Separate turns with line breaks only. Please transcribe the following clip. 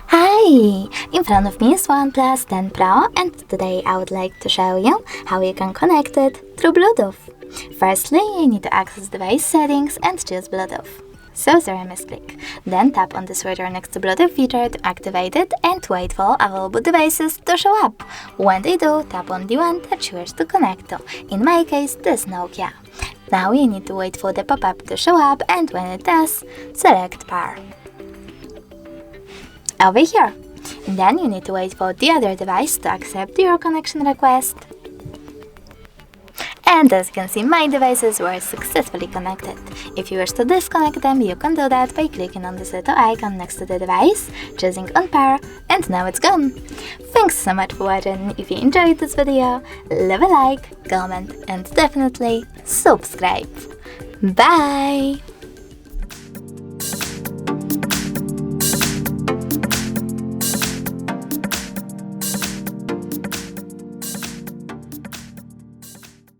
Hi! In front of me is OnePlus 10 Pro, and today I would like to show you how you can connect it through Bluetooth. Firstly, you need to access device settings and choose Bluetooth. So there I misclick. Then tap on the switcher next to Bluetooth feature to activate it and wait for available devices to show up. When they do, tap on the one that you wish to connect to. In my case, this Nokia. Now you need to wait for the pop-up to show up, and when it does, select Pair. Over here. Then you need to wait for the other device to accept your connection request. And as you can see, my devices were successfully connected. If you wish to disconnect them, you can do that by clicking on this little icon next to the device, choosing Unpair, and now it's gone. Thanks so much for watching. If you enjoyed this video, leave a like, comment, and definitely subscribe. Bye!